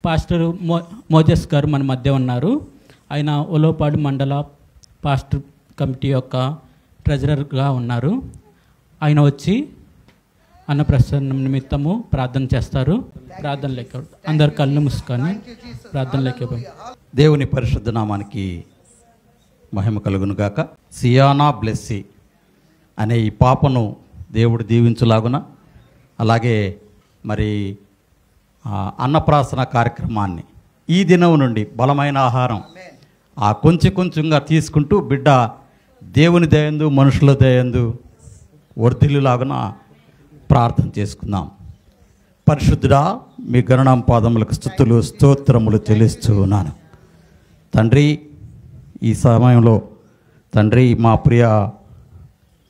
Pastor Moses గారు మన మధ్య ఉన్నారు. ఆయన ఉలవపాడు మండల పాస్టర్ కమిటీ యొక్క ట్రెజరర్గా ఉన్నారు. ఆయన వచ్చి అన్నప్రసన్నం నిమిత్తము ప్రార్థన చేస్తారు. ప్రార్థన లెక్క అందరు కళ్ళు మూసుకొని ప్రార్థన లెక్క. దేవుని పరిశుద్ధ నామానికి మహిమ కలుగును గాక. సియానా బ్లెస్సీ అనే ఈ పాపను దేవుడు దీవించులాగున, అలాగే మరి అన్నప్రాసన కార్యక్రమాన్ని ఈ దినం నుండి బలమైన ఆహారం కొంచెంగా తీసుకుంటూ బిడ్డ దేవుని దయందు మనుషుల దయందు వర్ధిల్లులాగున ప్రార్థన చేసుకుందాం. పరిశుద్ధుడా, మీ గణనామ పాదములకు స్తుతులు స్తోత్రములు చెల్లిస్తూ ఉన్నాను. తండ్రి, ఈ సమయంలో తండ్రి మా ప్రియ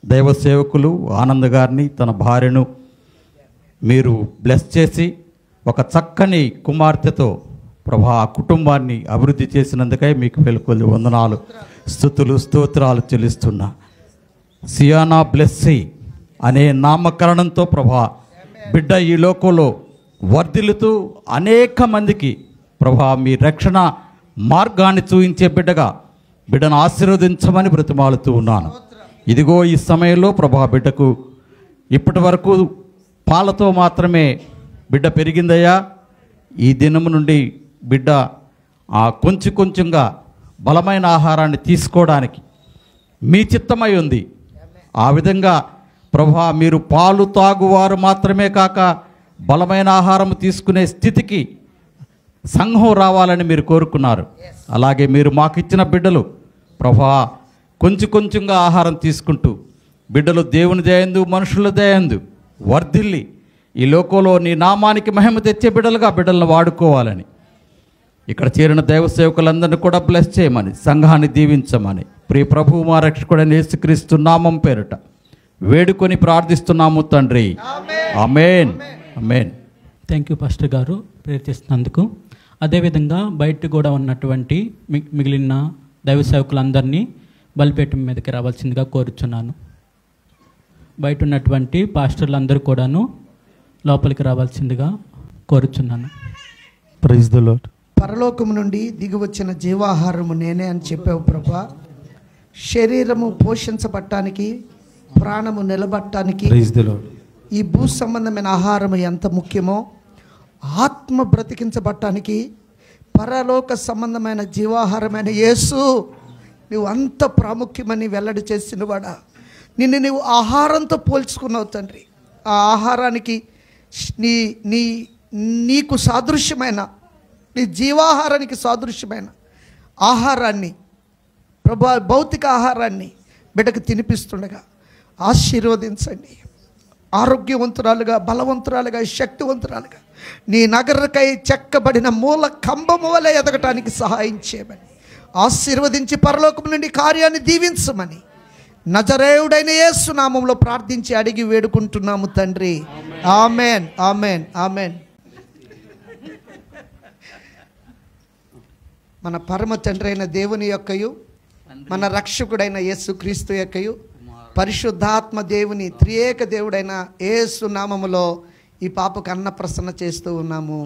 దైవ సేవకులు ఆనంద్ గారిని, తన భార్యను మీరు బ్లెస్ చేసి ఒక చక్కని కుమార్తెతో ప్రభా ఆ కుటుంబాన్ని అభివృద్ధి చేసినందుకై మీకు వెలుకొల్లి వందనాలు, స్తుతులు స్తోత్రాలు చెల్లిస్తున్నా. సియానా బ్లెస్సీ అనే నామకరణంతో ప్రభా బిడ్డ ఈ లోకంలో వర్ధిల్లుతూ అనేక మందికి ప్రభా మీ రక్షణ మార్గాన్ని చూయించే బిడ్డను ఆశీర్వదించమని బ్రతిమాలుతూ ఉన్నాను. ఇదిగో ఈ సమయంలో ప్రభా బిడ్డకు ఇప్పటి వరకు పాలతో మాత్రమే బిడ్డ పెరిగిందయ్యా. ఈ దినము నుండి బిడ్డ కొంచెంగా బలమైన ఆహారాన్ని తీసుకోవడానికి మీ చిత్తమై ఉంది. ఆ విధంగా ప్రభా మీరు పాలు తాగువారు మాత్రమే కాక బలమైన ఆహారం తీసుకునే స్థితికి సంఘం రావాలని మీరు కోరుకున్నారు. అలాగే మీరు మాకు ఇచ్చిన బిడ్డలు ప్రభా కొంచెంగా ఆహారం తీసుకుంటూ బిడ్డలు దేవుని దయందు మనుషుల దయందు వర్ధిల్లి ఈ లోకంలో నీ నామానికి మహిమ తెచ్చే బిడ్డలను వాడుకోవాలని ఇక్కడ చేరిన దైవ సేవకులందరినీ కూడా బ్లెస్ చేయమని, సంఘాన్ని దీవించమని ప్రియ ప్రభువు మా రక్షకుడైన యేసుక్రీస్తు నామం పేరిట వేడుకొని ప్రార్థిస్తున్నాము తండ్రి. ఆమేన్. ఆమేన్. థ్యాంక్ యూ పాస్టర్ గారు ప్రేయర్ చేస్తున్నందుకు. అదేవిధంగా బయట కూడా ఉన్నటువంటి మిగిలిన దైవ సేవకులందరినీ బలిపీఠం మీదకి రావాల్సిందిగా కోరుచున్నాను. బయట ఉన్నటువంటి పాస్టర్లందరూ కూడాను లోపలికి రావాల్సిందిగా కోరుచున్నాను. Praise the lord. పరలోకము నుండి దిగి వచ్చిన జీవాహారము నేనే అని చెప్పావు ప్రభా. శరీరము పోషించబట్టానికి, ప్రాణము నిలబట్టడానికి ప్రైజ్ ది లార్డ్. ఈ భూ సంబంధమైన ఆహారం ఎంత ముఖ్యమో, ఆత్మ బ్రతికించబట్టానికి పరలోక సంబంధమైన జీవాహారమైన యేసు నువ్వు అంత ప్రాముఖ్యమని వెల్లడి చేసినవాడా. నిన్ను నువ్వు ఆహారంతో పోల్చుకున్నావు తండ్రి. ఆ ఆహారానికి నీకు సాదృశ్యమైన, నీ జీవాహారానికి సాదృశ్యమైన ఆహారాన్ని ప్రభా, భౌతిక ఆహారాన్ని బిడ్డకు తినిపిస్తుండగా ఆశీర్వదించండి. ఆరోగ్యవంతురాలుగా, బలవంతురాలుగా, శక్తివంతురాలుగా నీ నగరకై చెక్కబడిన మూల కంబము వలె ఎదగటానికి సహాయం చేయమని, ఆశీర్వదించి పరలోకం నుండి కార్యాన్ని దీవించమని నజరేయుడైన యేసు నామములో ప్రార్థించి అడిగి వేడుకుంటున్నాము తండ్రి. ఆమెన్. ఆమెన్. ఆమెన్. మన పరమ తండ్రి అయిన దేవుని యొక్కయు, మన రక్షకుడైన యేసుక్రీస్తు యొక్కయు, పరిశుద్ధాత్మ దేవుని త్రియేక దేవుడైన యేసు నామములో ఈ పాపకు అన్నప్రసన్న చేస్తూ ఉన్నాము.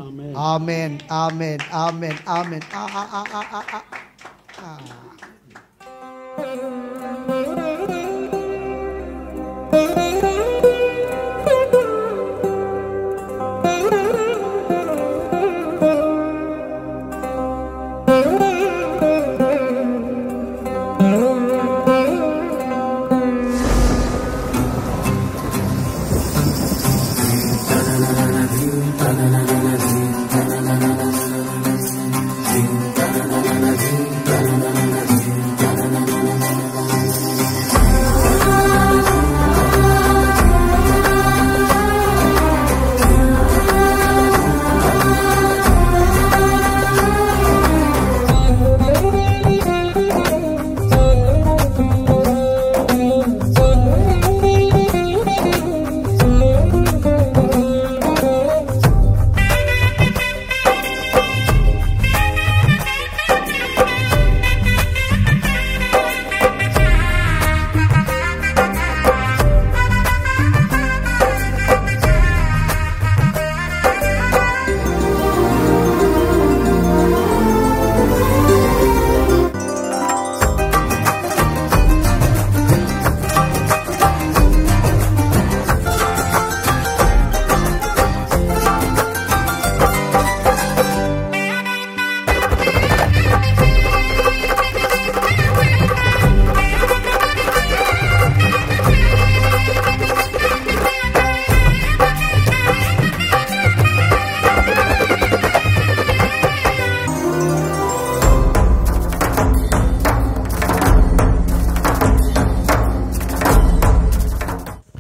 ఆమెన్. ఆమెన్. ఆమెన్. ఆమెన్.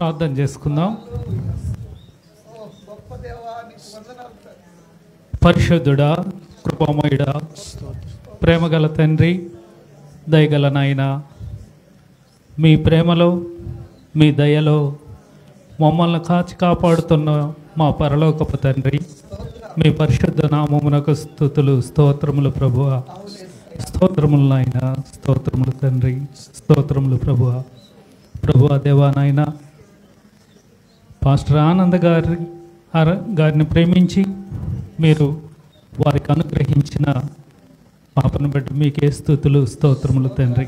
ప్రార్థన చేసుకుందాం. పరిశుద్ధుడా, కృపామయుడా, ప్రేమగల తండ్రి, దయగల నాయన, మీ ప్రేమలో మీ దయలో మమ్మల్ని కాచి కాపాడుతున్న మా పరలోకపు తండ్రి, మీ పరిశుద్ధ నామమునకు స్తుతులు స్తోత్రములు ప్రభువా. స్తోత్రములు నాయన, స్తోత్రములు తండ్రి, స్తోత్రములు ప్రభువా. ప్రభువా దేవా నాయన, పాస్టర్ ఆనంద్ గారిని ప్రేమించి మీరు వారికి అనుగ్రహించిన పాపను బట్టి మీకే స్తుతులు స్తోత్రములు తండ్రి.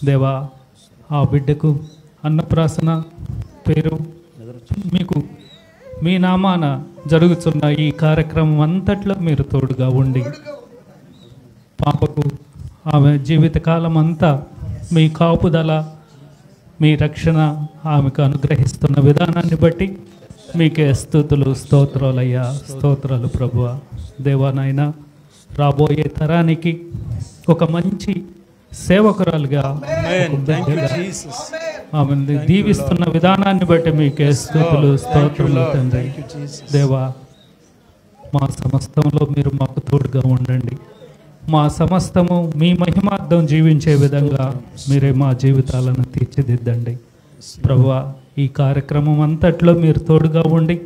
దేవా, ఆ బిడ్డకు అన్నప్రాసన పేరు మీకు మీ నామాన జరుగుతున్న ఈ కార్యక్రమం అంతట్లో మీరు తోడుగా ఉండి పాపకు ఆమె జీవితకాలం అంతా మీ కాపుదల, మీ రక్షణ ఆమెకు అనుగ్రహిస్తున్న విధానాన్ని బట్టి మీకే స్తుతులు స్తోత్రాలయ్యా. స్తోత్రాలు ప్రభువా. దేవానాయన, రాబోయే తరానికి ఒక మంచి సేవకురాలుగా ఆమెను దీవిస్తున్న విధానాన్ని బట్టి మీకే స్తుతులు స్తోత్రములు తండ్రి. దేవా, మా సమస్తంలో మీరు మాకు తోడుగా ఉండండి. మా సమస్తము మీ మహిమార్థం జీవించే విధంగా మీరే మా జీవితాలను తీర్చిదిద్దండి ప్రభువా. ఈ కార్యక్రమం అంతట్లో మీరు తోడుగా ఉండి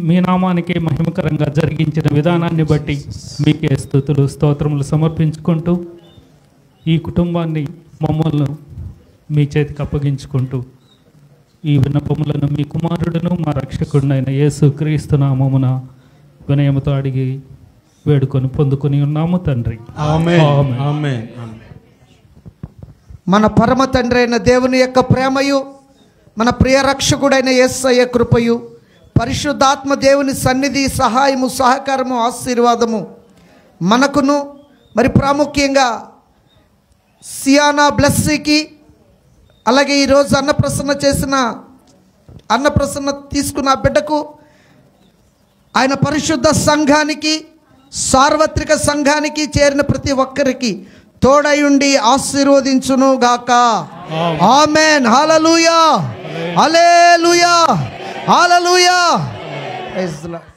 మీ నామానికి మహిమకరంగా జరిగించిన విధానాన్ని బట్టి మీకే స్తుతులు స్తోత్రములు సమర్పించుకుంటూ ఈ కుటుంబాన్ని మమ్మల్ని మీ చేతికి అప్పగించుకుంటూ ఈ విన్నపములను మీ కుమారుడును మా రక్షకుడినైన యేసు క్రీస్తు నామమున వినయముతో అడిగి వేడుకొని పొందుకొని ఉన్నాము తండ్రి. ఆమేన్. మన పరమ తండ్రి అయిన దేవుని యొక్క ప్రేమయు, మన ప్రియ రక్షకుడైన యేసయ్య కృపయు, పరిశుద్ధాత్మ దేవుని సన్నిధి, సహాయము, సహకారము, ఆశీర్వాదము మనకును, మరి ప్రాముఖ్యంగా సియానా బ్లెస్సీకి, అలాగే ఈరోజు అన్నప్రసన్న తీసుకున్న బిడ్డకు, ఆయన పరిశుద్ధ సంఘానికి, సార్వత్రిక సంఘానికి చేరిన ప్రతి ఒక్కరికి తోడయుండి ఆశీర్వదించును గాక. ఆమేన్. హల్లెలూయా, హల్లెలూయా, హల్లెలూయా. Praise the lord.